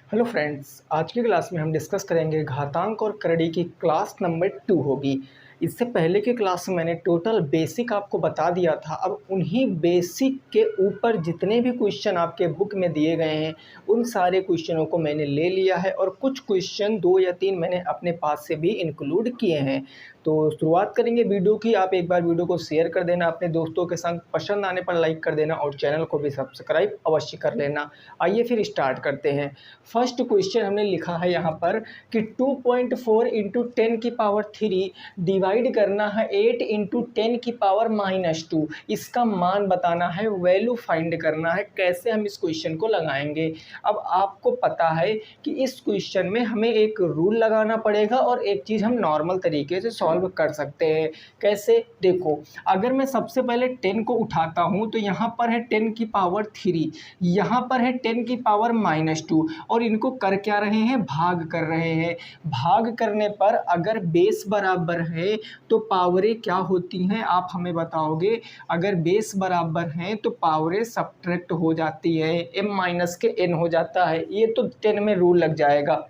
Hello friends, आज की class में हम डिस्कस करेंगे घातांक और करड़ी की क्लास नंबर 2 होगी। इससे पहले की क्लास में मैंने टोटल बेसिक आपको बता दिया था। अब उन्हीं बेसिक के ऊपर जितने भी क्वेश्चन आपके बुक में दिए गए हैं उन सारे क्वेश्चनों को मैंने ले लिया है और कुछ क्वेश्चन 2 या 3 मैंने अपने पास से भी इंक्लूड किए हैं। तो शुरुआत करेंगे वीडियो की। आप एक बार वीडियो को शेयर कर देना अपने दोस्तों के संग, पसंद आने पर लाइक कर देना और चैनल को भी सब्सक्राइब अवश्य कर लेना। आइए फिर स्टार्ट करते हैं। फर्स्ट क्वेश्चन हमने लिखा है यहाँ पर कि 2.4 इंटू 10 की पावर 3 डिवाइड करना है 8 इंटू 10 की पावर -2। इसका मान बताना है, वैल्यू फाइंड करना है। कैसे हम इस क्वेश्चन को लगाएंगे? अब आपको पता है कि इस क्वेश्चन में हमें एक रूल लगाना पड़ेगा और एक चीज़ हम नॉर्मल तरीके से सॉल्व कर सकते हैं। कैसे? देखो, अगर मैं सबसे पहले 10 को उठाता हूँ तो यहाँ पर है 10 की पावर 3, यहाँ पर है 10 की पावर -2 और इनको कर क्या रहे हैं? भाग कर रहे हैं। भाग करने पर अगर बेस बराबर है तो पावरें क्या होती हैं आप हमें बताओगे? अगर बेस बराबर हैं तो पावरें सब्ट्रैक्ट हो जाती है, m-n हो जाता है। ये तो 10 में रूल लग जाएगा,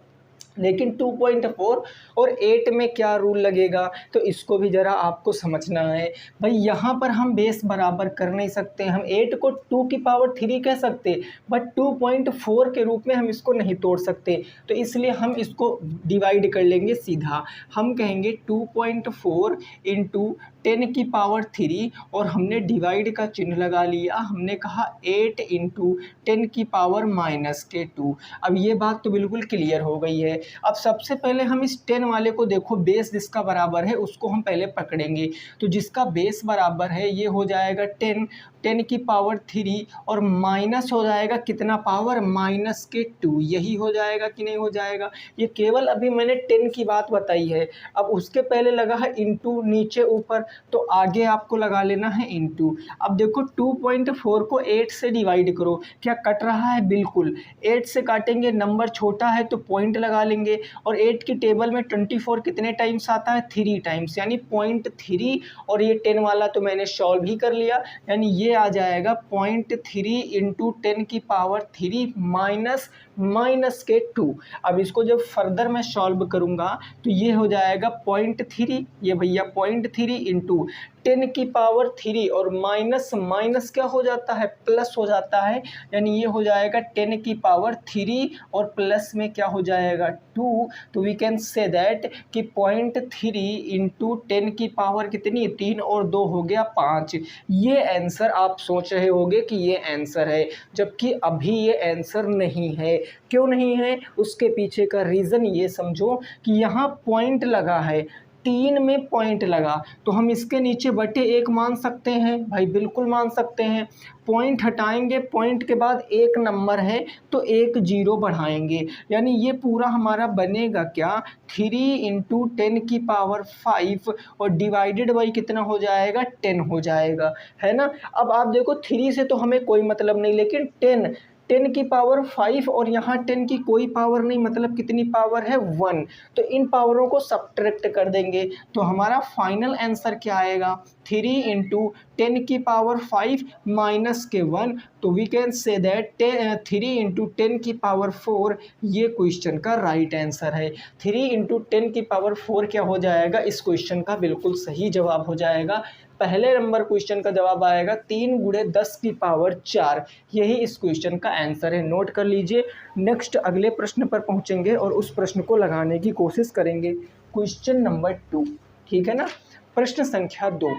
लेकिन 2.4 और 8 में क्या रूल लगेगा? तो इसको भी ज़रा आपको समझना है। भाई यहाँ पर हम बेस बराबर कर नहीं सकते, हम 8 को 2 की पावर 3 कह सकते, बट 2.4 के रूप में हम इसको नहीं तोड़ सकते। तो इसलिए हम इसको डिवाइड कर लेंगे सीधा। हम कहेंगे 2.4 इंटू 10 की पावर 3 और हमने डिवाइड का चिन्ह लगा लिया। हमने कहा 8 इंटू 10 की पावर -2। अब ये बात तो बिल्कुल क्लियर हो गई है। अब सबसे पहले हम इस 10 वाले को देखो, बेस जिसका बराबर है उसको हम पहले पकड़ेंगे। तो जिसका बेस बराबर है ये हो जाएगा 10 की पावर 3 और माइनस हो जाएगा कितना पावर? -2। यही हो जाएगा कि नहीं हो जाएगा? ये केवल अभी मैंने 10 की बात बताई है। अब उसके पहले लगा है इंटू नीचे ऊपर, तो आगे आपको लगा लेना है इंटू। अब देखो 2.4 को 8 से डिवाइड करो, क्या कट रहा है? बिल्कुल। 8 से काटेंगे, नंबर छोटा है तो पॉइंट लगा लेंगे और 8 की टेबल में 24 कितने टाइम्स आता है? 3 टाइम्स, यानी 0.3। और ये 10 वाला तो मैंने सॉल्व ही कर लिया, यानी ये आ जाएगा 0.3 इंटू 10 की पावर 3 -2। अब इसको जब फर्दर मैं सॉल्व करूँगा तो ये हो जाएगा 0.3, ये भैया 0.3 इंटू 10 की पावर 3 और माइनस माइनस क्या हो जाता है? प्लस हो जाता है, यानी ये हो जाएगा 10 की पावर 3 और प्लस में क्या हो जाएगा? 2। तो वी कैन से दैट कि 0.3 इंटू 10 की पावर कितनी? 3 और 2 हो गया 5। ये आंसर आप सोच रहे होंगे कि ये आंसर है, जबकि अभी ये आंसर नहीं है। क्यों नहीं है? उसके पीछे का रीज़न ये समझो कि यहाँ पॉइंट लगा है, 3 में पॉइंट लगा, तो हम इसके नीचे बटे 1 मान सकते हैं। भाई बिल्कुल मान सकते हैं। पॉइंट हटाएंगे, पॉइंट के बाद एक नंबर है तो एक जीरो बढ़ाएंगे, यानी ये पूरा हमारा बनेगा क्या? 3 इंटू 10 की पावर 5 और डिवाइडेड बाई कितना हो जाएगा? 10 हो जाएगा, है ना? अब आप देखो 3 से तो हमें कोई मतलब नहीं, लेकिन 10 की पावर 5 और यहाँ 10 की कोई पावर नहीं, मतलब कितनी पावर है? 1। तो इन पावरों को सब्ट्रैक्ट कर देंगे तो हमारा फाइनल आंसर क्या आएगा? 3 इंटू 10 की पावर 5 माइनस के 1। तो we can say that 3 into 10 की पावर 4 ये क्वेश्चन का राइट आंसर है। 3 इंटू 10 की पावर 4 क्या हो जाएगा? इस क्वेश्चन का बिल्कुल सही जवाब हो जाएगा। पहले नंबर क्वेश्चन का जवाब आएगा 3 गुणे 10 की पावर 4। यही इस क्वेश्चन का आंसर है, नोट कर लीजिए। नेक्स्ट अगले प्रश्न पर पहुंचेंगे और उस प्रश्न को लगाने की कोशिश करेंगे। क्वेश्चन नंबर 2, ठीक है ना? प्रश्न संख्या 2।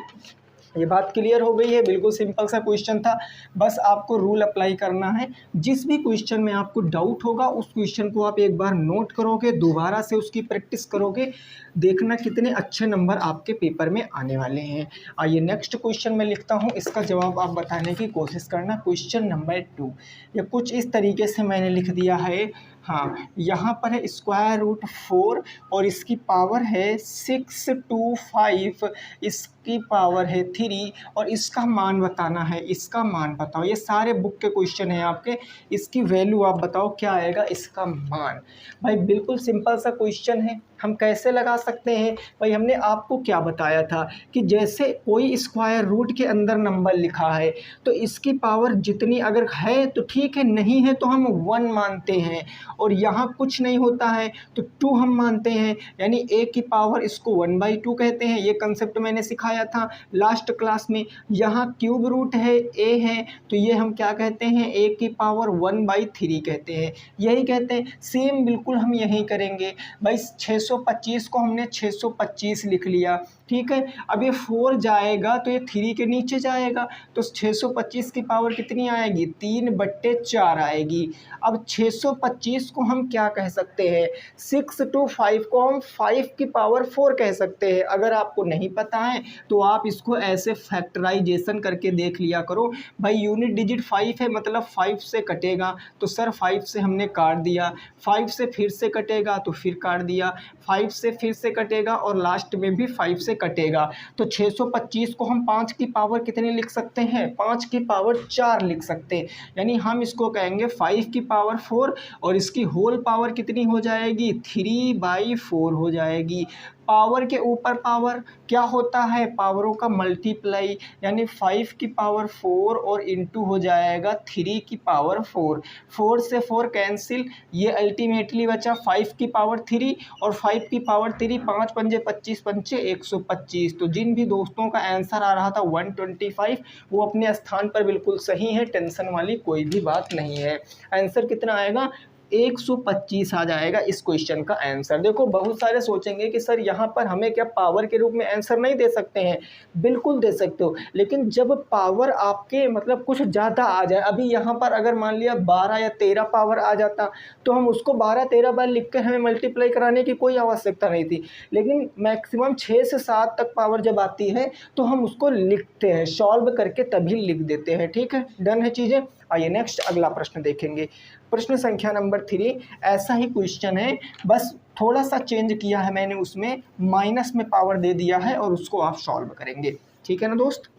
ये बात क्लियर हो गई है, बिल्कुल सिंपल सा क्वेश्चन था। बस आपको रूल अप्लाई करना है। जिस भी क्वेश्चन में आपको डाउट होगा उस क्वेश्चन को आप एक बार नोट करोगे, दोबारा से उसकी प्रैक्टिस करोगे, देखना कितने अच्छे नंबर आपके पेपर में आने वाले हैं। आइए नेक्स्ट क्वेश्चन में लिखता हूँ, इसका जवाब आप बताने की कोशिश करना। क्वेश्चन नंबर 2 ये कुछ इस तरीके से मैंने लिख दिया है। हाँ, यहाँ पर है √4 और इसकी पावर है 625, इसकी पावर है 3 और इसका मान बताना है। इसका मान बताओ, ये सारे बुक के क्वेश्चन हैं आपके, इसकी वैल्यू आप बताओ क्या आएगा इसका मान। भाई बिल्कुल सिंपल सा क्वेश्चन है, हम कैसे लगा सकते हैं भाई, हमने आपको क्या बताया था कि जैसे कोई स्क्वायर रूट के अंदर नंबर लिखा है तो इसकी पावर जितनी अगर है तो ठीक है, नहीं है तो हम 1 मानते हैं, और यहाँ कुछ नहीं होता है तो 2 हम मानते हैं, यानी a की पावर इसको 1/2 कहते हैं। ये कंसेप्ट मैंने सिखाया था लास्ट क्लास में। यहाँ क्यूब रूट है, a है, तो ये हम क्या कहते हैं, a की पावर 1/3 कहते हैं, यही कहते हैं। सेम बिल्कुल हम यही करेंगे भाई। 625 को हमने 625 लिख लिया, ठीक है। अब ये 4 जाएगा तो ये 3 के नीचे जाएगा, तो 625 की पावर कितनी आएगी, 3/4 आएगी। अब 625 को हम क्या कह सकते हैं, 6 to 5 को हम 5 की पावर 4 कह सकते हैं। अगर आपको नहीं पता है तो आप इसको ऐसे फैक्टराइजेशन करके देख लिया करो भाई। यूनिट डिजिट 5 है, मतलब 5 से कटेगा तो सर 5 से हमने काट दिया, 5 से फिर से कटेगा तो फिर काट दिया, 5 से फिर से कटेगा और लास्ट में भी 5 से कटेगा। तो 625 को हम 5 की पावर कितनी लिख सकते हैं, 5 की पावर 4 लिख सकते हैं, यानी हम इसको कहेंगे 5 की पावर 4, और इसकी होल पावर कितनी हो जाएगी, 3/4 हो जाएगी। पावर के ऊपर पावर क्या होता है, पावरों का मल्टीप्लाई, यानी 5 की पावर 4 और इंटू हो जाएगा 3 की पावर 4, 4 से 4 कैंसिल, ये अल्टीमेटली बचा 5 की पावर 3 और 5 की पावर 3, 5 पंजे 25 पंचे 125। तो जिन भी दोस्तों का आंसर आ रहा था 125, वो अपने स्थान पर बिल्कुल सही है, टेंशन वाली कोई भी बात नहीं है। आंसर कितना आएगा, 125 आ जाएगा इस क्वेश्चन का आंसर। देखो बहुत सारे सोचेंगे कि सर यहाँ पर हमें क्या पावर के रूप में आंसर नहीं दे सकते हैं, बिल्कुल दे सकते हो, लेकिन जब पावर आपके मतलब कुछ ज़्यादा आ जाए, अभी यहाँ पर अगर मान लिया 12 या 13 पावर आ जाता तो हम उसको 12-13 बार लिख कर हमें मल्टीप्लाई कराने की कोई आवश्यकता नहीं थी, लेकिन मैक्सिमम 6 से 7 तक पावर जब आती है तो हम उसको लिखते हैं, सॉल्व करके तभी लिख देते हैं, ठीक है। डन है चीज़ें। आइए नेक्स्ट अगला प्रश्न देखेंगे। प्रश्न संख्या नंबर 3 ऐसा ही क्वेश्चन है, बस थोड़ा सा चेंज किया है मैंने, उसमें माइनस में पावर दे दिया है और उसको आप सॉल्व करेंगे, ठीक है ना दोस्त,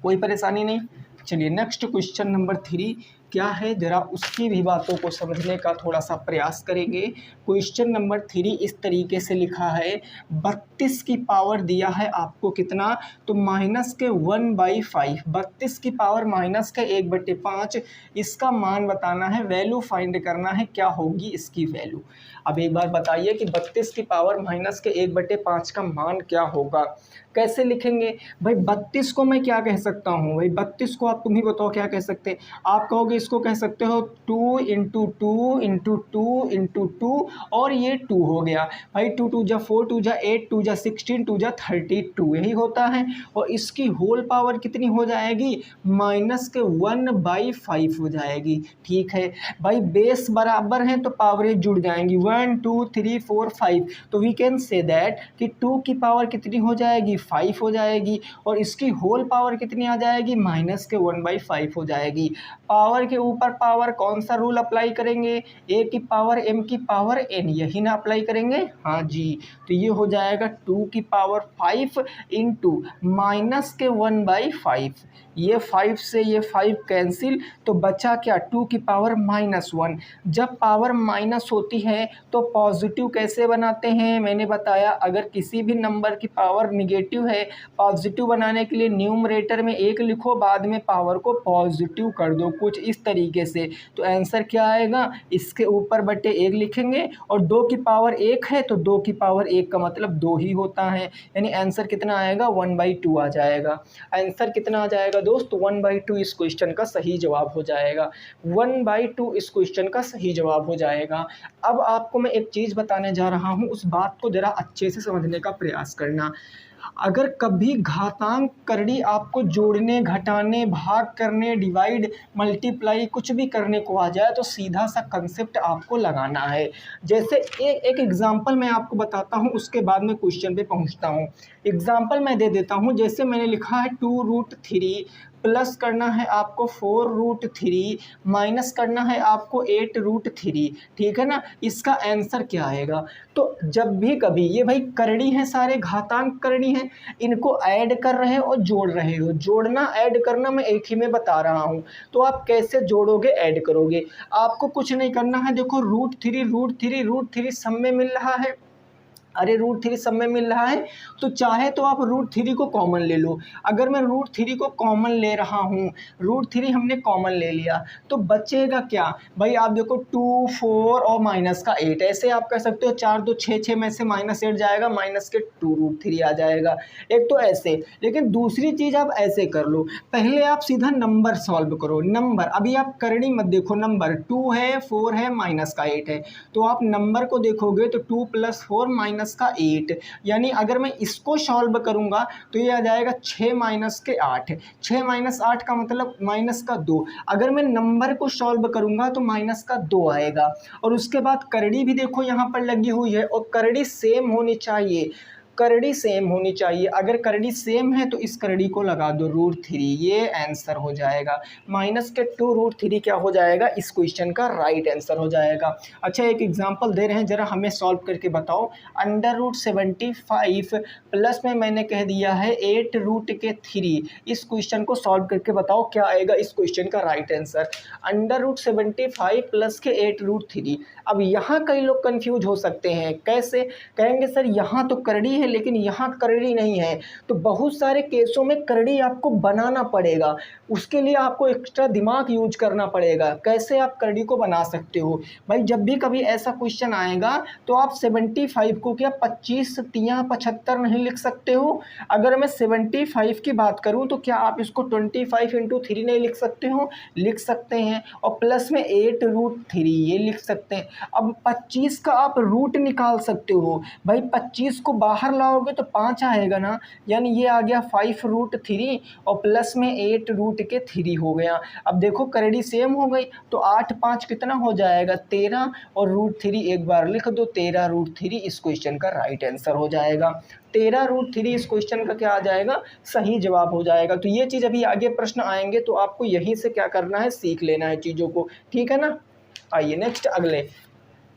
कोई परेशानी नहीं। चलिए नेक्स्ट क्वेश्चन नंबर 3 क्या है, जरा उसकी भी बातों को समझने का थोड़ा सा प्रयास करेंगे। क्वेश्चन नंबर 3 इस तरीके से लिखा है, 32 की पावर दिया है आपको कितना, तो माइनस के 1/5, 32 की पावर माइनस के 1/5, इसका मान बताना है, वैल्यू फाइंड करना है, क्या होगी इसकी वैल्यू। अब एक बार बताइए कि 32 की पावर माइनस के 1/5 का मान क्या होगा, कैसे लिखेंगे भाई। 32 को मैं क्या कह सकता हूँ भाई, 32 को आप तुम ही बताओ क्या कह सकते हैं। आप कहोगे इसको कह सकते हो 2 × 2 × 2 × 2, और ये 2 हो गया भाई, 2 2 जा 4, 2 जा 8, 2 जा 16, 2 जा 32, यही होता है। और इसकी होल पावर कितनी हो जाएगी, माइनस के 1/5 हो जाएगी, ठीक है भाई। बेस बराबर हैं तो पावरें जुड़ जाएंगी, 1 2 3 4 5, तो वी कैन से दैट कि 2 की पावर कितनी हो जाएगी, 5 हो जाएगी, और इसकी होल पावर कितनी आ जाएगी, माइनस के 1/5 हो जाएगी। पावर के ऊपर पावर कौन सा रूल अप्लाई करेंगे, a की पावर m की पावर n, यही ना अप्लाई करेंगे, हाँ जी। तो ये हो जाएगा 2 की पावर 5 इंटू माइनस के 1/5, ये 5 से ये 5 कैंसिल, तो बचा क्या, 2 की पावर -1। जब पावर माइनस होती है तो पॉजिटिव कैसे बनाते हैं, मैंने बताया, अगर किसी भी नंबर की पावर निगेटिव है, पॉजिटिव बनाने के लिए न्यूमरेटर में 1 लिखो, बाद में पावर को पॉजिटिव कर दो, कुछ इस तरीके से। तो आंसर क्या आएगा, इसके ऊपर बटे 1 लिखेंगे, और 2 की पावर 1 है तो 2 की पावर 1 का मतलब 2 ही होता है, यानी आंसर कितना आएगा, 1/2 आ जाएगा। आंसर कितना आ जाएगा दोस्त, 1/2 इस क्वेश्चन का सही जवाब हो जाएगा, 1/2 इस क्वेश्चन का सही जवाब हो जाएगा। अब आपको मैं एक चीज़ बताने जा रहा हूँ, उस बात को ज़रा अच्छे से समझने का प्रयास करना। अगर कभी घातांक करड़ी आपको जोड़ने, घटाने, भाग करने, डिवाइड, मल्टीप्लाई कुछ भी करने को आ जाए तो सीधा सा कंसेप्ट आपको लगाना है। जैसे एक एग्जांपल मैं आपको बताता हूँ, उसके बाद में क्वेश्चन पे पहुँचता हूँ। एग्जांपल मैं दे देता हूँ, जैसे मैंने लिखा है 2√3 प्लस करना है आपको 4√3 माइनस करना है आपको 8√3, ठीक है ना। इसका आंसर क्या आएगा, तो जब भी कभी ये भाई करड़ी हैं, सारे घातांक करड़ी हैं, इनको ऐड कर रहे हो और जोड़ रहे हो, जोड़ना ऐड करना मैं एक ही में बता रहा हूँ। तो आप कैसे जोड़ोगे, ऐड करोगे, आपको कुछ नहीं करना है। देखो √3 √3 √3 सब में मिल रहा है, अरे रूट थ्री सब में मिल रहा है, तो चाहे तो आप रूट थ्री को कॉमन ले लो। अगर मैं रूट थ्री को कॉमन ले रहा हूँ, रूट थ्री हमने कॉमन ले लिया, तो बचेगा क्या भाई? आप देखो 2 4 और माइनस का 8, ऐसे आप कह सकते हो 4 2 6 6 में से -8 जाएगा, माइनस के 2 रूट थ्री आ जाएगा। एक तो ऐसे, लेकिन दूसरी चीज़ आप ऐसे कर लो, पहले आप सीधा नंबर सॉल्व करो। नंबर अभी आप करनी मत देखो, नंबर 2 है 4 है माइनस का 8 है, तो आप नंबर को देखोगे तो 2 + 4 माइनस का 8, यानी अगर मैं इसको सॉल्व करूंगा तो ये आ जाएगा 6 माइनस के 8, 6 माइनस 8 का मतलब माइनस का 2। अगर मैं नंबर को सॉल्व करूंगा तो माइनस का 2 आएगा। और उसके बाद करड़ी भी देखो यहाँ पर लगी हुई है, और करड़ी सेम होनी चाहिए, करड़ी सेम होनी चाहिए। अगर करड़ी सेम है तो इस करड़ी को लगा दो रूट थ्री, ये आंसर हो जाएगा। माइनस के 2 रूट थ्री क्या हो जाएगा? इस क्वेश्चन का राइट आंसर हो जाएगा। अच्छा, एक एग्जांपल दे रहे हैं, ज़रा हमें सॉल्व करके बताओ। √75 प्लस में मैंने कह दिया है 8 रूट के 3, इस क्वेश्चन को सॉल्व करके बताओ क्या आएगा इस क्वेश्चन का राइट आंसर। √75 प्लस के 8 रूट थ्री। अब यहाँ कई लोग कंफ्यूज हो सकते हैं, कैसे? कहेंगे सर यहाँ तो करड़ी है लेकिन यहाँ करड़ी नहीं है, तो बहुत सारे केसों में करड़ी आपको बनाना पड़ेगा, उसके लिए आपको एक्स्ट्रा दिमाग यूज करना पड़ेगा। कैसे आप करड़ी को बना सकते हो भाई? जब भी कभी ऐसा क्वेश्चन आएगा तो आप 75 को क्या 25 तियाँ 75 नहीं लिख सकते हो? अगर मैं 75 की बात करूं तो क्या आप इसको 25 × 3 नहीं लिख सकते हो? लिख सकते हैं। और प्लस में 8 रूट थ्री ये लिख सकते हैं। अब 25 का आप रूट निकाल सकते हो भाई, 25 को बाहर लाओगे तो 5 आएगा ना, यानी ये आ गया 5 रूट थ्री और प्लस में 8 रूट के 3 हो गया। अब देखो करड़ी सेम हो गई, तो 8 5 कितना हो जाएगा? 13, और रूट थ्री एक बार लिख दो, 13 रूट थ्री इस क्वेश्चन का राइट आंसर हो जाएगा। 13 रूट थ्री इस क्वेश्चन का क्या आ जाएगा? सही जवाब हो जाएगा। तो ये चीज़ अभी आगे प्रश्न आएंगे तो आपको यहीं से क्या करना है, सीख लेना है चीज़ों को, ठीक है ना। आइए नेक्स्ट, अगले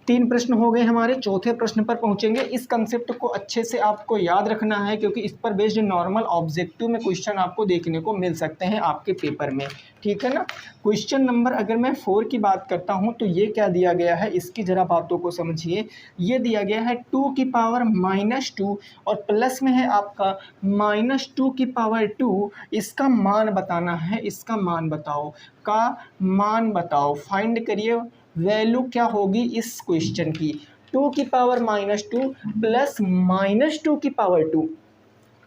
3 प्रश्न हो गए हमारे, चौथे प्रश्न पर पहुंचेंगे। इस कंसेप्ट को अच्छे से आपको याद रखना है, क्योंकि इस पर बेस्ड नॉर्मल ऑब्जेक्टिव में क्वेश्चन आपको देखने को मिल सकते हैं आपके पेपर में, ठीक है ना। क्वेश्चन नंबर अगर मैं 4 की बात करता हूं तो ये क्या दिया गया है, इसकी ज़रा बातों को समझिए। ये दिया गया है 2 की पावर -2 और प्लस में है आपका -2 की पावर 2, इसका मान बताना है, इसका मान बताओ, का मान बताओ, फाइंड करिए वैल्यू क्या होगी इस क्वेश्चन की। 2 की पावर -2 प्लस -2 की पावर 2।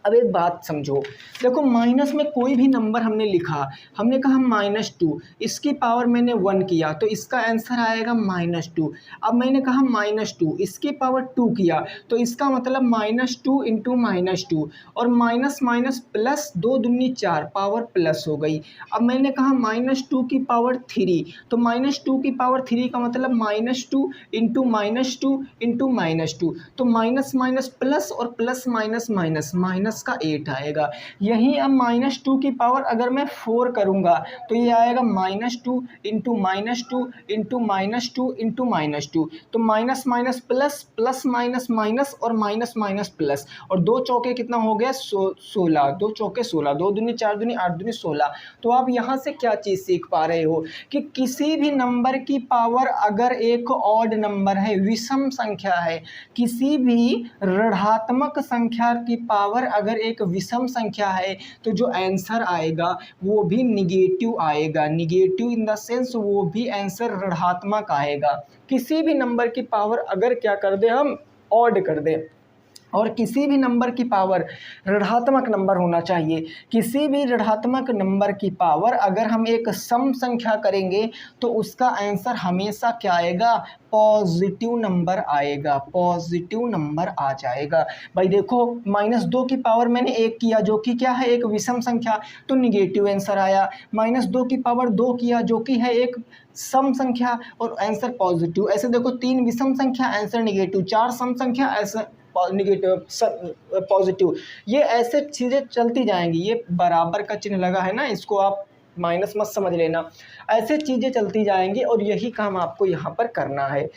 अब एक बात समझो, देखो माइनस में कोई भी नंबर हमने लिखा, हमने कहा -2, इसकी पावर मैंने 1 किया तो इसका आंसर आएगा -2। अब मैंने कहा -2, इसकी पावर 2 किया तो इसका मतलब -2 × -2, और माइनस माइनस प्लस 2 दूनी 4, पावर प्लस हो गई। अब मैंने कहा -2 की पावर 3, तो -2 की पावर 3 का मतलब -2 × -2 तो माइनस माइनस प्लस और प्लस माइनस माइनस, माइनस का 8 आएगा। यहीं अब -2 की पावर अगर मैं 4 करूंगा तो ये आएगा -2 × -2 × -2 तो minus minus plus, plus minus minus और माइनस माइनस प्लस, और 2 चौके कितना हो गया? 16, 2 चौके 16, 2 दूनी 4 दूनी 8 दूनी 16। तो आप यहाँ से क्या चीज़ सीख पा रहे हो कि किसी भी नंबर की पावर अगर एक ऑड नंबर है, विषम संख्या है, किसी भी ऋणात्मक संख्या की पावर अगर एक विषम संख्या है तो जो आंसर आएगा वो भी निगेटिव आएगा। निगेटिव इन द सेंस वो भी आंसर ऋणात्मक आएगा। किसी भी नंबर की पावर अगर क्या कर दे, हम ऑड कर दें, और किसी भी नंबर की पावर ऋणात्मक नंबर होना चाहिए। किसी भी ऋणात्मक नंबर की पावर अगर हम एक सम संख्या करेंगे तो उसका आंसर हमेशा क्या आएगा? पॉजिटिव नंबर आएगा, पॉजिटिव नंबर आ जाएगा। भाई देखो -2 की पावर मैंने 1 किया जो कि क्या है? एक विषम संख्या, तो निगेटिव आंसर आया। -2 की पावर 2 किया जो कि है एक सम संख्या और आंसर पॉजिटिव। ऐसे देखो 3 विषम संख्या, आंसर निगेटिव, 4 सम संख्या, आंसर निगेटिव पॉजिटिव। ये ऐसे चीज़ें चलती जाएंगी। ये बराबर का चिन्ह लगा है ना, इसको आप माइनस मत समझ लेना। ऐसे चीज़ें चलती जाएंगी और यही काम आपको यहाँ पर करना है।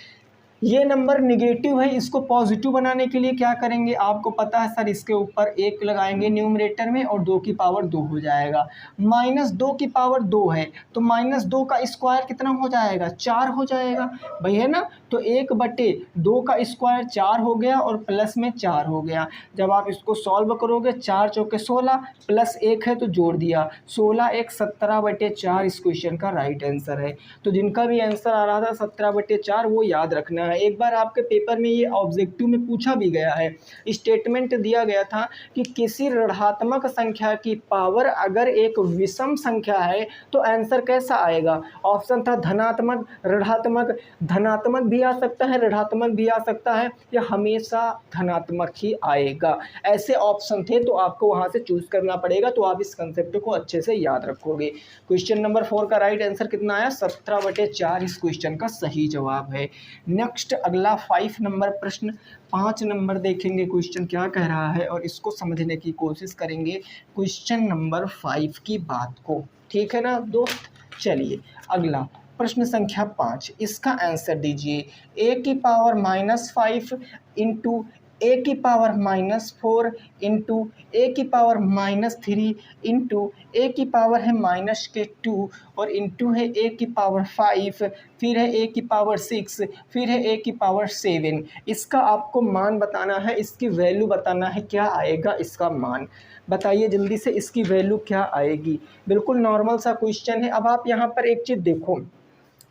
ये नंबर निगेटिव है, इसको पॉजिटिव बनाने के लिए क्या करेंगे? आपको पता है सर, इसके ऊपर 1 लगाएंगे न्यूमरेटर में और 2 की पावर 2 हो जाएगा। -2 की पावर 2 है तो -2 का स्क्वायर कितना हो जाएगा? 4 हो जाएगा भाई, है ना। तो 1/2 का स्क्वायर 4 हो गया और प्लस में 4 हो गया। जब आप इसको सॉल्व करोगे 4 चौके 16 प्लस 1 है तो जोड़ दिया 16 1 17/4 इस क्वेश्चन का राइट आंसर है। तो जिनका भी आंसर आ रहा था 17/4 वो याद रखना है। एक बार आपके पेपर में ये ऑब्जेक्टिव में पूछा भी गया है, स्टेटमेंट दिया गया था कि किसी ऋणात्मक संख्या की पावर अगर एक विषम संख्या है तो आंसर कैसा आएगा। ऑप्शन था धनात्मक, ऋणात्मक, धनात्मक भी आ सकता है, ऋणात्मक भी आ सकता है, या हमेशा धनात्मक ही आएगा। ऐसे ऑप्शन थे तो आपको वहां से चूज करना पड़ेगा। तो आप इस कंसेप्ट को अच्छे से याद रखोगे। क्वेश्चन नंबर 4 का राइट आंसर कितना आया, 17/4 इस क्वेश्चन का सही जवाब है। नेक्स्ट अगला 5 नंबर प्रश्न, 5 नंबर देखेंगे क्वेश्चन क्या कह रहा है और इसको समझने की कोशिश करेंगे क्वेश्चन नंबर 5 की बात को। ठीक है ना दोस्त, चलिए अगला प्रश्न संख्या 5, इसका आंसर दीजिए। a⁻⁻5 into a⁻⁻4 into a⁻−3 into a⁻2 और इंटू है a�5, फिर है a�6, फिर है a�7। इसका आपको मान बताना है, इसकी वैल्यू बताना है, क्या आएगा इसका मान। बताइए जल्दी से इसकी वैल्यू क्या आएगी। बिल्कुल नॉर्मल सा क्वेश्चन है। अब आप यहाँ पर एक चीज़ देखो,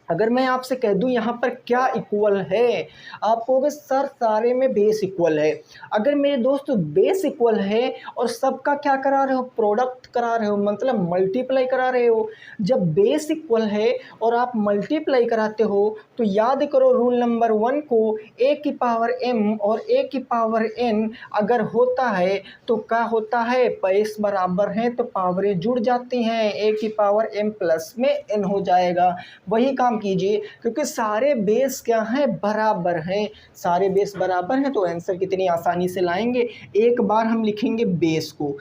अगर मैं आपसे कह दूं यहाँ पर क्या इक्वल है, आप कहोगे सर सारे में बेस इक्वल है। अगर मेरे दोस्त बेस इक्वल है और सबका क्या करा रहे हो, प्रोडक्ट करा रहे हो, मतलब मल्टीप्लाई करा रहे हो। जब बेस इक्वल है और आप मल्टीप्लाई कराते हो तो याद करो रूल नंबर 1 को, a⁻m और a⁻n अगर होता है तो क्या होता है, बेस बराबर है तो पावरें जुड़ जाती हैं, a⁻m प्लस में n हो जाएगा। वही काम कीजिए क्योंकि सारे बेस क्या हैं, बराबर हैं। सारे बेस बराबर हैं तो आंसर कितनी आसानी से लाएंगे। एक बार हम लिखेंगे बेस को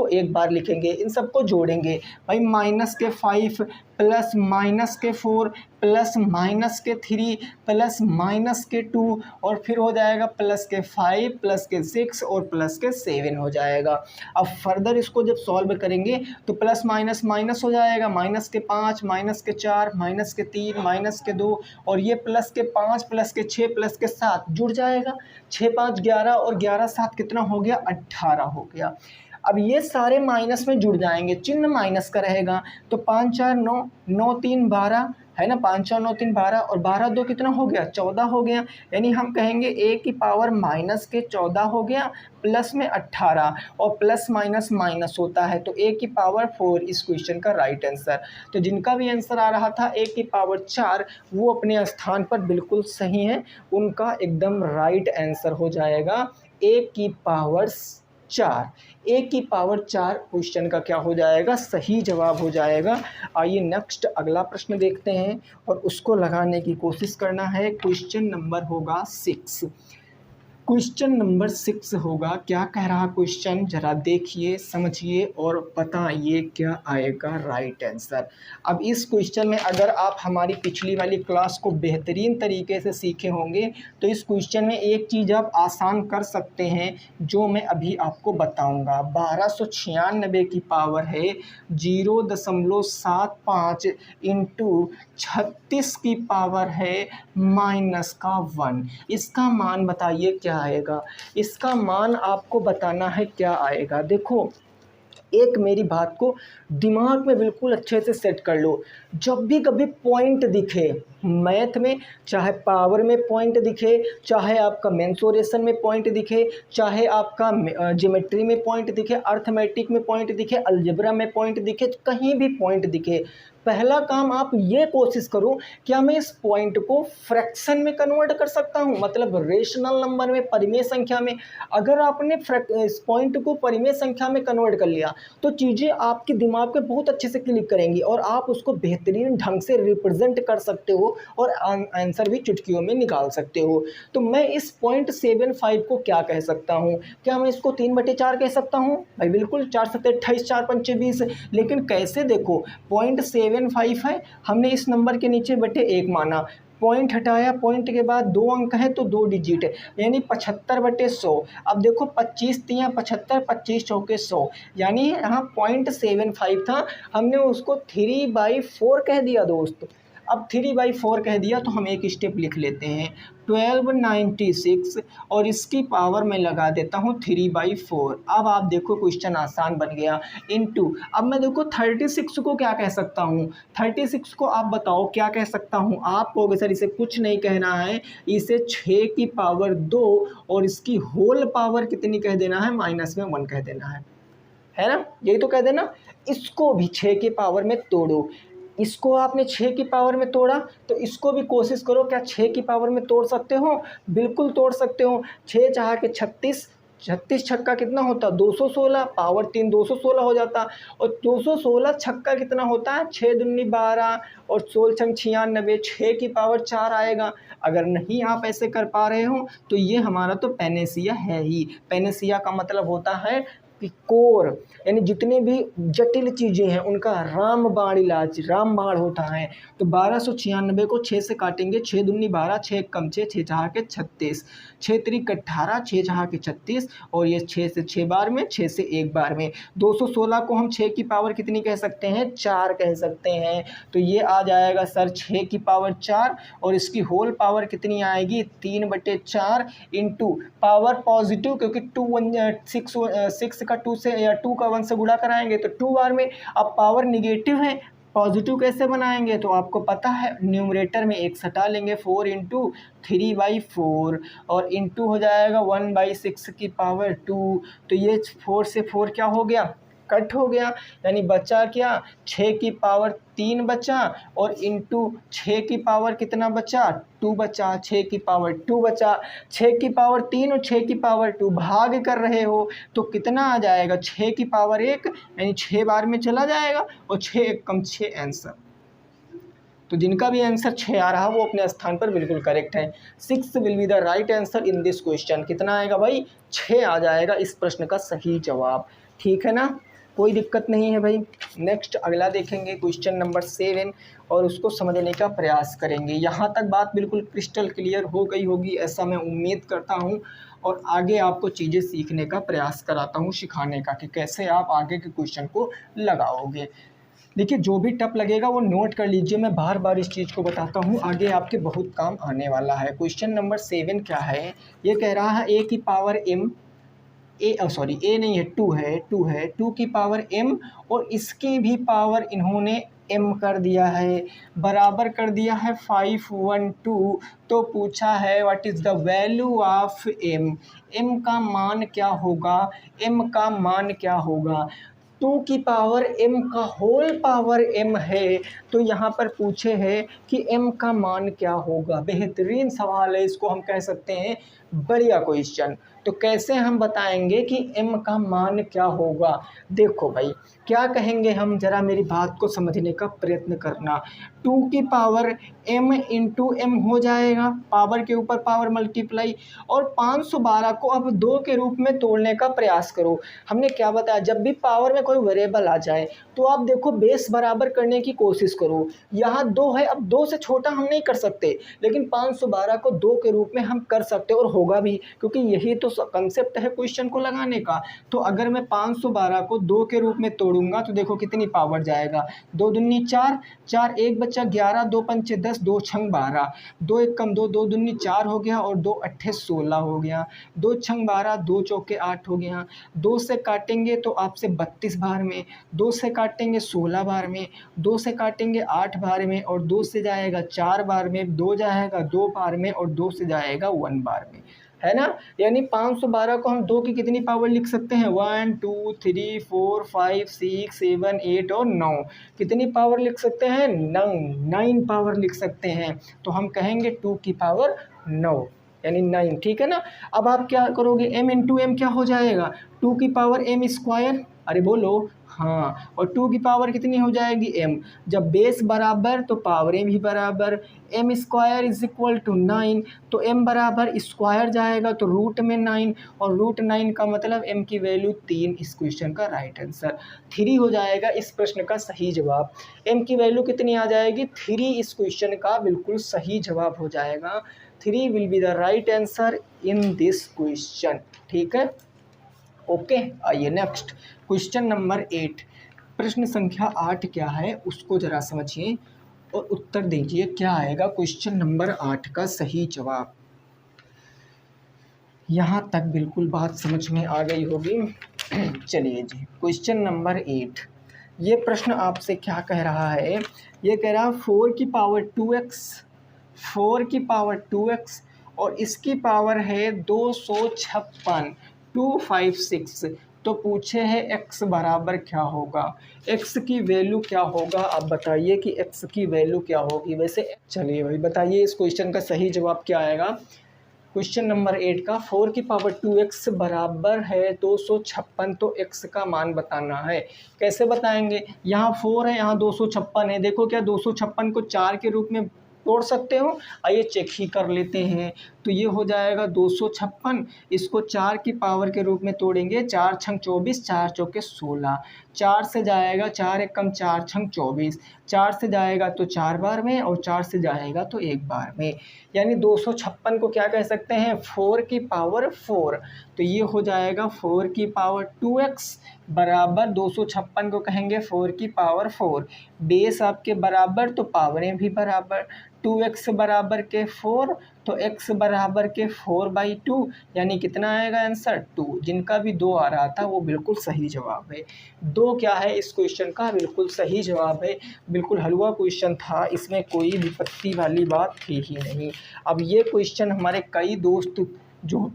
एक बार लिखेंगे, इन सबको जोड़ेंगे भाई, -5 प्लस -4 प्लस -3 प्लस -2 और फिर हो जाएगा +5 +6 और +7 हो जाएगा। अब फर्दर इसको जब सॉल्व करेंगे तो प्लस माइनस माइनस हो जाएगा, -5 -4 -3 -2 और ये +5 +6 +7 जुड़ जाएगा। 6 5 11 और 11 7 कितना हो गया, 18 हो गया। अब ये सारे माइनस में जुड़ जाएंगे, चिन्ह माइनस का रहेगा तो 5 4 9 9 3 12 है ना, 5 4 9 3 12 और 12 2 कितना हो गया, 14 हो गया। यानी हम कहेंगे a⁻14 हो गया प्लस में 18 और प्लस माइनस माइनस होता है तो a⁻4 इस क्वेश्चन का राइट आंसर। तो जिनका भी आंसर आ रहा था a⁻4 वो अपने स्थान पर बिल्कुल सही है, उनका एकदम राइट आंसर हो जाएगा a⁻4। a⁻4 क्वेश्चन का क्या हो जाएगा, सही जवाब हो जाएगा। आइए नेक्स्ट अगला प्रश्न देखते हैं और उसको लगाने की कोशिश करना है। क्वेश्चन नंबर होगा 6। क्वेश्चन नंबर 6 होगा, क्या कह रहा क्वेश्चन, जरा देखिए समझिए और बताइए क्या आएगा राइट आंसर। अब इस क्वेश्चन में अगर आप हमारी पिछली वाली क्लास को बेहतरीन तरीके से सीखे होंगे तो इस क्वेश्चन में एक चीज़ आप आसान कर सकते हैं जो मैं अभी आपको बताऊंगा। 1296 की पावर है 0.75 इंटू 36 की पावर है -1। इसका मान बताइए क्या आएगा। इसका मान आपको बताना है क्या आएगा। देखो एक मेरी बात को दिमाग में बिल्कुल अच्छे से सेट कर लो, जब भी कभी पॉइंट दिखे मैथ में, चाहे पावर में पॉइंट दिखे, चाहे आपका मेंसुरेशन में पॉइंट दिखे, चाहे आपका ज्योमेट्री में पॉइंट दिखे, अर्थमेटिक में पॉइंट दिखे, अलजेब्रा में पॉइंट दिखे, कहीं भी पॉइंट दिखे, पहला काम आप ये कोशिश करो क्या मैं इस पॉइंट को फ्रैक्शन में कन्वर्ट कर सकता हूँ, मतलब रेशनल नंबर में, परिमेय संख्या में। अगर आपने इस पॉइंट को परिमेय संख्या में कन्वर्ट कर लिया तो चीज़ें आपके दिमाग पे बहुत अच्छे से क्लिक करेंगी और आप उसको बेहतरीन ढंग से रिप्रेजेंट कर सकते हो और आंसर भी चुटकियों में निकाल सकते हो। तो मैं इस 0.75 को क्या कह सकता हूँ, क्या मैं इसको 3/4 कह सकता हूँ भाई, बिल्कुल 4 7 28 4 5 20। लेकिन कैसे, देखो 0.75 है, हमने इस नंबर के नीचे बटे 1 माना, पॉइंट हटाया, पॉइंट के बाद 2 अंक है तो 2 डिजिट है, यानी 75/100। अब देखो 25 तियाँ 75, 25 चौके 100, यानी यहाँ 0.75 था, हमने उसको 3/4 कह दिया दोस्त। अब 3/4 कह दिया तो हम एक स्टेप लिख लेते हैं 1296 और इसकी पावर में लगा देता हूँ 3/4। अब आप देखो क्वेश्चन आसान बन गया। इनटू अब मैं देखो 36 को क्या कह सकता हूँ, 36 को आप बताओ क्या कह सकता हूँ। आप कहोगे सर इसे कुछ नहीं कहना है, इसे 6 की पावर 2 और इसकी होल पावर कितनी कह देना है, -1 कह देना है ना, यही तो कह देना। इसको भी 6 की पावर में तोड़ो, इसको आपने 6 की पावर में तोड़ा तो इसको भी कोशिश करो, क्या 6 की पावर में तोड़ सकते हो, बिल्कुल तोड़ सकते हो। 6 चाह के 36, 36 छक्का कितना होता, 216, पावर 3 216 हो जाता। और 216 छक्का कितना होता है, 6 दूनी 12 और 16 छंग 96, 6 की पावर 4 आएगा। अगर नहीं आप ऐसे कर पा रहे हो तो ये हमारा तो पैनेसिया है ही। पैनेसिया का मतलब होता है कि कोर, यानी जितनी भी जटिल चीज़ें हैं उनका रामबाण इलाज, रामबाण होता है। तो 1296 को 6 से काटेंगे, 6 दूनी 12, 6 कम 6, 6 चाह के 36, 6 त्रिक 18, 6 चाह के 36 और ये 6 से 6 बार में, 6 से 1 बार में। 216 को हम 6 की पावर कितनी कह सकते हैं, 4 कह सकते हैं। तो ये आ जाएगा सर 6 की पावर 4 और इसकी होल पावर कितनी आएगी, 3/4 इंटू पावर पॉजिटिव, क्योंकि 6 का 2 से या 2 का 1 से गुणा कराएंगे तो 2 बार में। अब पावर निगेटिव है, पॉजिटिव कैसे बनाएंगे, तो आपको पता है न्यूमरेटर में 1 सटा लेंगे, 4 इंटू 3/4 और इंटू हो जाएगा 1/6 की पावर 2। तो ये 4 से 4 क्या हो गया, कट हो गया, यानी बचा क्या, 6 की पावर 3 बचा और इंटू 6 की पावर कितना बचा, 2 बचा, 6 की पावर 2 बचा। 6 की पावर 3 और 6 की पावर 2 भाग कर रहे हो तो कितना आ जाएगा, 6 की पावर 1 यानी 6 बार में चला जाएगा और 6 1 कम 6 आंसर। तो जिनका भी आंसर 6 आ रहा वो अपने स्थान पर बिल्कुल करेक्ट है। 6 will be the right answer in this question. कितना आएगा भाई, 6 आ जाएगा इस प्रश्न का सही जवाब। ठीक है ना, कोई दिक्कत नहीं है भाई। नेक्स्ट अगला देखेंगे क्वेश्चन नंबर 7 और उसको समझने का प्रयास करेंगे। यहाँ तक बात बिल्कुल क्रिस्टल क्लियर हो गई होगी ऐसा मैं उम्मीद करता हूँ और आगे आपको चीज़ें सीखने का प्रयास कराता हूँ, सिखाने का कि कैसे आप आगे के क्वेश्चन को लगाओगे। देखिए जो भी टप लगेगा वो नोट कर लीजिए, मैं बार बार इस चीज़ को बताता हूँ, आगे आपके बहुत काम आने वाला है। क्वेश्चन नंबर 7 क्या है, ये कह रहा है ए की पावर m, सॉरी ए नहीं है 2 है, 2 है, 2 की पावर m और इसकी भी पावर इन्होंने m कर दिया है, बराबर कर दिया है 512। तो पूछा है what is the value of m, m का मान क्या होगा, m का मान क्या होगा। 2 की पावर m का होल पावर m है, तो यहाँ पर पूछे हैं कि m का मान क्या होगा। बेहतरीन सवाल है, इसको हम कह सकते हैं बढ़िया क्वेश्चन। तो कैसे हम बताएंगे कि m का मान क्या होगा। देखो भाई क्या कहेंगे हम, ज़रा मेरी बात को समझने का प्रयत्न करना। 2 की पावर m इंटू m हो जाएगा, पावर के ऊपर पावर मल्टीप्लाई, और 512 को अब 2 के रूप में तोड़ने का प्रयास करो। हमने क्या बताया, जब भी पावर में कोई वेरिएबल आ जाए तो आप देखो बेस बराबर करने की कोशिश करो। यहाँ 2 है, अब 2 से छोटा हम नहीं कर सकते, लेकिन 512 को 2 के रूप में हम कर सकते और होगा भी, क्योंकि यही तो कंसेप्ट है क्वेश्चन को लगाने का। तो अगर मैं 512 को 2 के रूप में तोड़ूंगा तो देखो कितनी पावर जाएगा, 2 दूनी 4, 4 1 बच्चा 11, 2 पंचे 10, 2 छंग 12, 2 1 कम 2, 2 दूनी 4 हो गया और 2 अट्ठे 16 हो गया, 2 छंग 12, 2 चौके 8 हो गया। 2 से काटेंगे तो आपसे 32 बार में, 2 से काटेंगे 16 बार में, 2 से काटेंगे 8 बार में और 2 से जाएगा 4 बार में, 2 जाएगा 2 बार में और 2 से जाएगा 1 बार में, है ना। यानी 512 को हम 2 की कितनी पावर लिख सकते हैं, 1 2 3 4 5 6 7 8 और 9, कितनी पावर लिख सकते हैं, 9 पावर लिख सकते हैं। तो हम कहेंगे 2 की पावर 9 यानी 9, ठीक है ना। अब आप क्या करोगे, m इंटू एम क्या हो जाएगा, 2 की पावर m स्क्वायर, अरे बोलो हाँ, और 2 की पावर कितनी हो जाएगी m, जब बेस बराबर तो पावर m भी बराबर, m square is equal to 9, तो m बराबर स्क्वायर जाएगा तो रूट में 9 और रूट 9 का मतलब m की वैल्यू 3, इस क्वेश्चन का राइट आंसर 3 हो जाएगा इस प्रश्न का सही जवाब। m की वैल्यू कितनी आ जाएगी, 3 इस क्वेश्चन का बिल्कुल सही जवाब हो जाएगा। 3 will be the right answer in this question, ठीक है ओके। आइए नेक्स्ट क्वेश्चन नंबर 8, प्रश्न संख्या 8 क्या है उसको ज़रा समझिए। और उत्तर दीजिए क्या आएगा क्वेश्चन नंबर 8 का सही जवाब। यहाँ तक बिल्कुल बात समझ में आ गई होगी। चलिए जी, क्वेश्चन नंबर 8। ये प्रश्न आपसे क्या कह रहा है, ये कह रहा है 4 की पावर 2x, 4 की पावर 2x और इसकी पावर है 256, 256। तो पूछे है x बराबर क्या होगा, x की वैल्यू क्या होगा। आप बताइए कि x की वैल्यू क्या होगी। वैसे चलिए भाई बताइए इस क्वेश्चन का सही जवाब क्या आएगा। क्वेश्चन नंबर 8 का 4 की पावर 2x बराबर है 256, तो x का मान बताना है। कैसे बताएंगे, यहाँ 4 है, यहाँ 256 है। देखो क्या 256 को 4 के रूप में तोड़ सकते हो, आइए चेक ही कर लेते हैं। तो ये हो जाएगा 256, इसको 4 की पावर के रूप में तोड़ेंगे, 4 छंग 24, 4 चौके 16, 4 से जाएगा 4 एक कम 4 छंग 24, 4 से जाएगा तो 4 बार में और 4 से जाएगा तो 1 बार में, यानी 256 को क्या कह सकते हैं 4 की पावर 4। तो ये हो जाएगा 4 की पावर 2x बराबर 256 को कहेंगे 4 की पावर 4। बेस आपके बराबर तो पावरें भी बराबर, 2x बराबर के 4 तो x बराबर के 4/2, यानी कितना आएगा आंसर 2। जिनका भी 2 आ रहा था वो बिल्कुल सही जवाब है। 2 क्या है इस क्वेश्चन का बिल्कुल सही जवाब है। बिल्कुल हलवा क्वेश्चन था, इसमें कोई विपत्ति वाली बात थी ही नहीं। अब ये क्वेश्चन हमारे कई दोस्त जो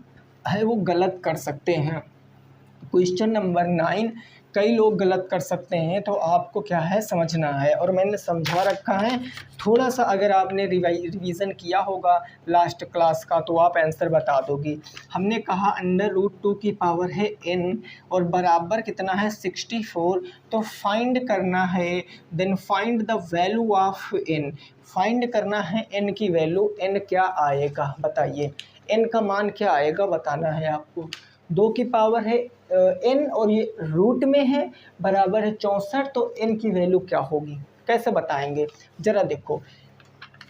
है वो गलत कर सकते हैं। क्वेश्चन नंबर 9 कई लोग गलत कर सकते हैं, तो आपको क्या है समझना है, और मैंने समझा रखा है। थोड़ा सा अगर आपने रिवीजन किया होगा लास्ट क्लास का तो आप आंसर बता दोगे। हमने कहा √2 की पावर है n और बराबर कितना है 64, तो फाइंड करना है, then find the value of n। Find करना है n की वैल्यू, n क्या आएगा बताइए, n का मान क्या आएगा बताना है आपको। 2 की पावर है n और ये रूट में है, बराबर है 64, तो n की वैल्यू क्या होगी कैसे बताएंगे ज़रा देखो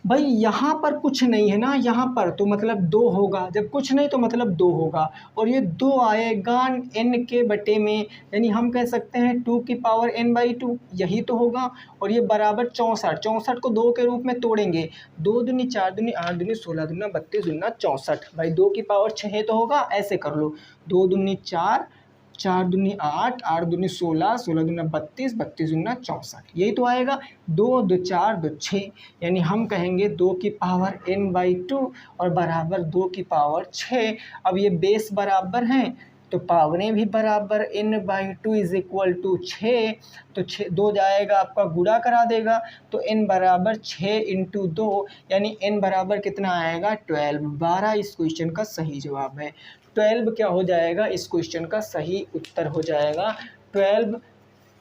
भाई। यहाँ पर कुछ नहीं है ना, यहाँ पर तो मतलब 2 होगा, जब कुछ नहीं तो मतलब 2 होगा, और ये 2 आएगा n के बटे में, यानी हम कह सकते हैं 2 की पावर n/2 यही तो होगा। और ये बराबर 64, 64 को 2 के रूप में तोड़ेंगे, 2 दूनी 4 दूनी 8 दूनी 16 दूना 32 दूना 64, भाई 2 की पावर 6 तो होगा। ऐसे कर लो, 2 दूनी 4, 4 दूनी 8, 8 दूनी 16, 16 दूना 32, 32 दूना 64, यही तो आएगा। 2 2 4 2 6, यानी हम कहेंगे 2 की पावर n/2 और बराबर 2 की पावर 6। अब ये बेस बराबर हैं तो पावरें भी बराबर, n/2 इज इक्वल टू 6, तो 6 2 जाएगा आपका गुणा करा देगा, तो n बराबर 6 × 2, यानी n बराबर कितना आएगा 12। 12 इस क्वेश्चन का सही जवाब है। 12 क्या हो जाएगा इस क्वेश्चन का सही उत्तर हो जाएगा, 12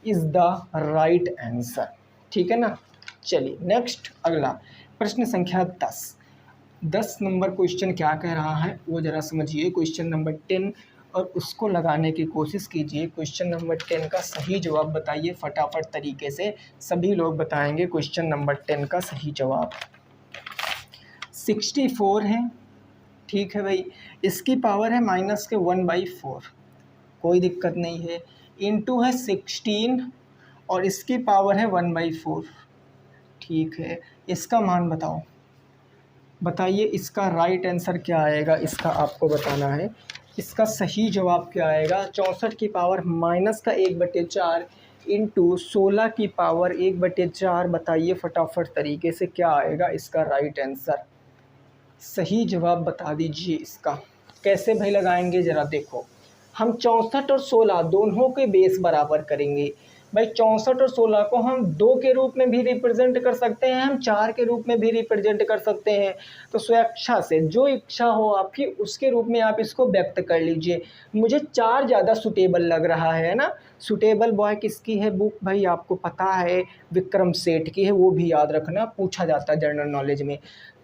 इज़ द राइट आंसर। ठीक है ना। चलिए नेक्स्ट अगला प्रश्न संख्या 10 नंबर क्वेश्चन क्या कह रहा है वो ज़रा समझिए। क्वेश्चन नंबर 10 और उसको लगाने की कोशिश कीजिए। क्वेश्चन नंबर 10 का सही जवाब बताइए फटाफट तरीके से, सभी लोग बताएंगे क्वेश्चन नंबर 10 का सही जवाब। 64 है, ठीक है भाई, इसकी पावर है -1/4, कोई दिक्कत नहीं है, इंटू है 16 और इसकी पावर है 1/4, ठीक है। इसका मान बताओ, बताइए इसका राइट आंसर क्या आएगा, इसका आपको बताना है। इसका सही जवाब क्या आएगा, 64 की पावर -1/4 इंटू 16 की पावर 1/4। बताइए फटाफट तरीके से क्या आएगा इसका राइट आंसर, सही जवाब बता दीजिए। इसका कैसे भाई लगाएंगे ज़रा देखो, हम 64 और 16 दोनों के बेस बराबर करेंगे। भाई 64 और 16 को हम 2 के रूप में भी रिप्रेजेंट कर सकते हैं, हम 4 के रूप में भी रिप्रेजेंट कर सकते हैं। तो स्वेच्छा से जो इच्छा हो आपकी उसके रूप में आप इसको व्यक्त कर लीजिए। मुझे 4 ज़्यादा सुटेबल लग रहा है ना। सुटेबल बॉय किसकी है बुक भाई आपको पता है, विक्रम सेठ की है, वो भी याद रखना, पूछा जाता है जनरल नॉलेज में।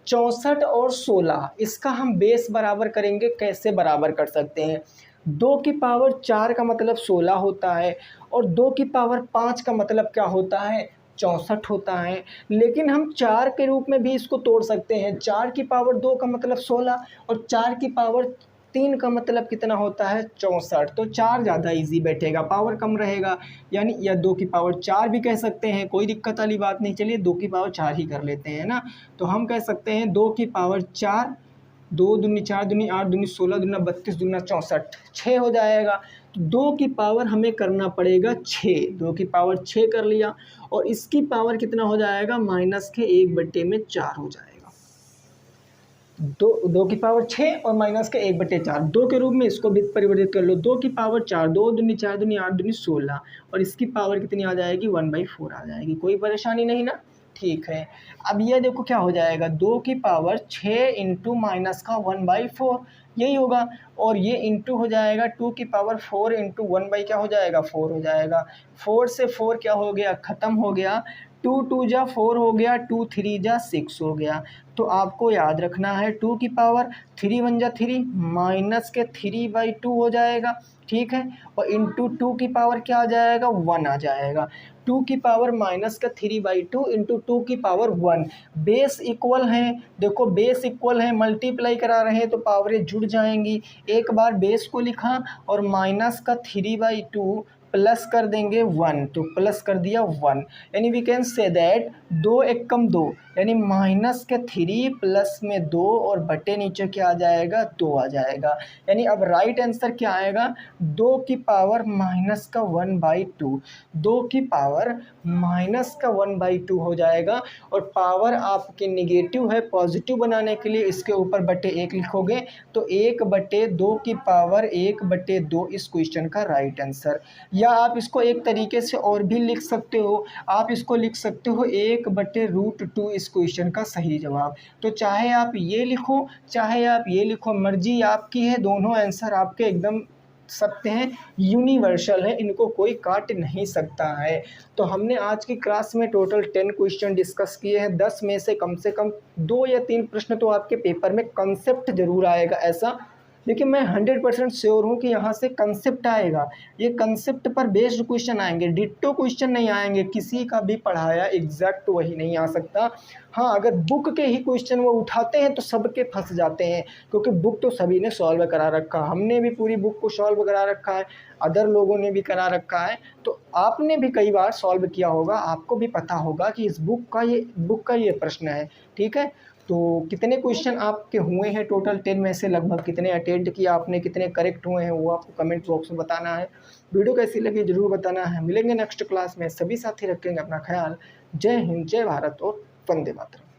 64 और 16 इसका हम बेस बराबर करेंगे, कैसे बराबर कर सकते हैं, 2 की पावर 4 का मतलब 16 होता है और 2 की पावर 5 का मतलब क्या होता है 64 होता है। लेकिन हम 4 के रूप में भी इसको तोड़ सकते हैं, 4 की पावर 2 का मतलब 16 और 4 की पावर 3 का मतलब कितना होता है 64, तो 4 ज़्यादा इजी बैठेगा, पावर कम रहेगा, यानी या 2 की पावर 4 भी कह सकते हैं, कोई दिक्कत वाली बात नहीं। चलिए 2 की पावर 4 ही कर लेते हैं ना, तो हम कह सकते हैं 2 की पावर 4, 2 दूनी 4 दूनी 8 दूनी 16 दूना 32 दूना 64, 6 हो जाएगा। तो 2 की पावर हमें करना पड़ेगा 6, 2 की पावर 6 कर लिया, और इसकी पावर कितना हो जाएगा माइनस के 1/4 हो जाएगा। दो की पावर 6 और माइनस के 1/4, 2 के रूप में इसको भी परिवर्तित कर लो। 2 की पावर 4, 2 दूनी 4 दूनी 8 दूनी 16, और इसकी पावर कितनी आ जाएगी 1/4 आ जाएगी। कोई परेशानी नहीं ना, ठीक है। अब ये देखो क्या हो जाएगा, 2 की पावर 6 इंटू माइनस का 1/4 यही होगा, और ये इंटू हो जाएगा 2 की पावर 4 इंटू 1 क्या हो जाएगा 4 हो जाएगा। 4 से 4 क्या हो गया ख़त्म हो गया, 2 2 जा 4 हो गया, 2 3 जा 6 हो गया। तो आपको याद रखना है 2 की पावर 3 1 जा 3 माइनस के 3/2 हो जाएगा, ठीक है, और इंटू 2 की पावर क्या आ जाएगा 1 आ जाएगा। 2 की पावर माइनस का 3/2 इंटू 2 की पावर 1, बेस इक्वल हैं, देखो बेस इक्वल है, मल्टीप्लाई करा रहे हैं तो पावरें जुड़ जाएंगी। एक बार बेस को लिखा और माइनस का 3/2 प्लस कर देंगे 1, तो प्लस कर दिया 1, यानी वी कैन से दैट 2 एक कम 2, यानी माइनस के 3 प्लस में 2 और बटे नीचे क्या आ जाएगा 2 आ जाएगा। यानी अब राइट आंसर क्या आएगा 2 की पावर माइनस का 1/2, 2 की पावर माइनस का 1/2 हो जाएगा। और पावर आपकी निगेटिव है, पॉजिटिव बनाने के लिए इसके ऊपर बटे 1 लिखोगे, तो 1/2 की पावर 1/2 इस क्वेश्चन का राइट आंसर। या आप इसको एक तरीके से और भी लिख सकते हो, आप इसको लिख सकते हो 1/√2 इस क्वेश्चन का सही जवाब। तो चाहे आप ये लिखो चाहे आप ये लिखो, मर्जी आपकी है, दोनों आंसर आपके एकदम सकते हैं, यूनिवर्सल है, इनको कोई काट नहीं सकता है। तो हमने आज की क्लास में टोटल 10 क्वेश्चन डिस्कस किए हैं। 10 में से कम 2 या 3 प्रश्न तो आपके पेपर में कंसेप्ट जरूर आएगा ऐसा, लेकिन मैं 100% श्योर हूँ कि यहाँ से कंसेप्ट आएगा। ये कंसेप्ट पर बेस्ड क्वेश्चन आएंगे, डिट्टो क्वेश्चन नहीं आएंगे, किसी का भी पढ़ाया एग्जैक्ट वही नहीं आ सकता। हाँ, अगर बुक के ही क्वेश्चन वो उठाते हैं तो सबके फंस जाते हैं, क्योंकि बुक तो सभी ने सॉल्व करा रखा, हमने भी पूरी बुक को सॉल्व करा रखा है, अदर लोगों ने भी करा रखा है, तो आपने भी कई बार सॉल्व किया होगा, आपको भी पता होगा कि इस बुक का ये प्रश्न है, ठीक है। तो कितने क्वेश्चन आपके हुए हैं टोटल 10 में से, लगभग कितने अटेम्प्ट किया आपने, कितने करेक्ट हुए हैं, वो आपको कमेंट बॉक्स में बताना है। वीडियो कैसी लगी जरूर बताना है। मिलेंगे नेक्स्ट क्लास में, सभी साथी रखेंगे अपना ख्याल। जय हिंद, जय भारत और वंदे मातरम।